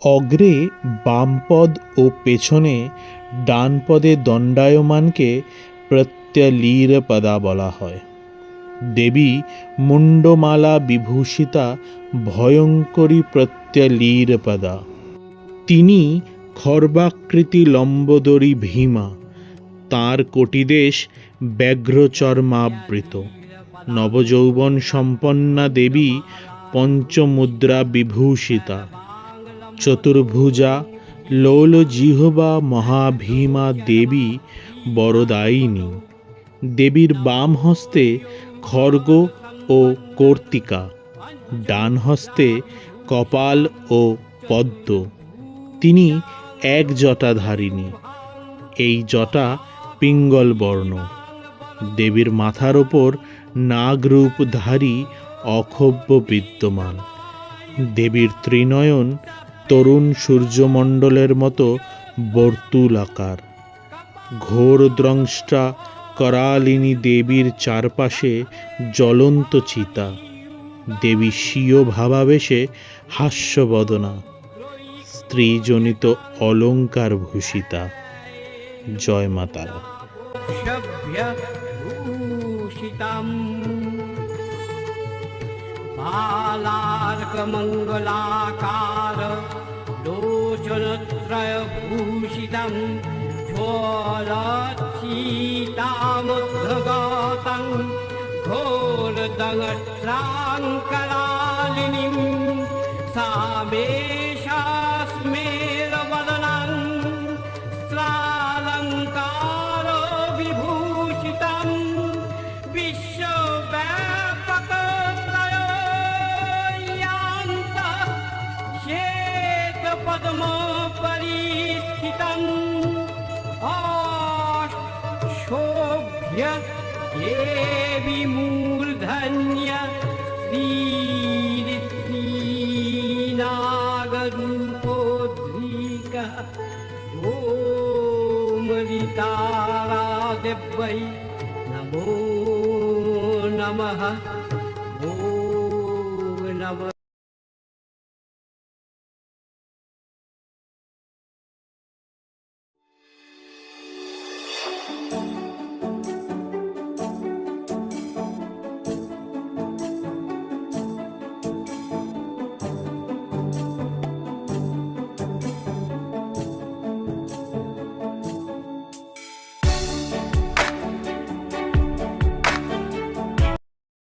অগ্রে বামপদ ও পেছনে ডানপদে দণ্ডায়মানকে প্রত্যলীরপদা বলা হয়। দেবী মুণ্ডমালা বিভূষিতা ভয়ঙ্করী প্রত্যলীরপদা। তিনি খর্বাকৃতি লম্বোদরী ভীমা, তাঁর কটিদেশ ব্যাঘ্রচর্মাবৃত। নবযৌবন সম্পন্না দেবী পঞ্চমুদ্রা বিভূষিতা, চতুর্ভুজা লোলজিহ্বা মহাভীমা দেবী বরদায়িনী। দেবীর বাম হস্তে খড়গ ও কর্তিকা, ডান হস্তে কপাল ও পদ্ম। তিনি এক জটাধারিণী। এই জটা পিঙ্গল বর্ণ। দেবীর মাথার ওপর নাগরূপধারী অক্ষোভ্য বিদ্যমান। দেবীর ত্রিনয়ন তরুণ সূর্যমণ্ডলের মতো বর্তুলাকার। ঘোর দ্রংষ্টা করালিনী দেবীর চারপাশে জ্বলন্ত চিতা। দেবী স্বীয় ভাবাবেশে হাস্যবদনা, স্ত্রীজনিত অলঙ্কার ভূষিতা। জয় মা তারা। बालार्कमङ्गलाकार लोचनत्रयभूषितं ज्वलच्छीतामुद्भगतं घोरदङ्ष्ट्राङ्करालिनीं सा मे शास्मेरवदनं स्त्रालङ्कार विभूषितं विश्वव्यापक पद्मपरिस्थितम् शोभ्य देवी मूर्धन्य श्रीनागरूपोद्रीका ओमरितारादिव्यै नमो नमः।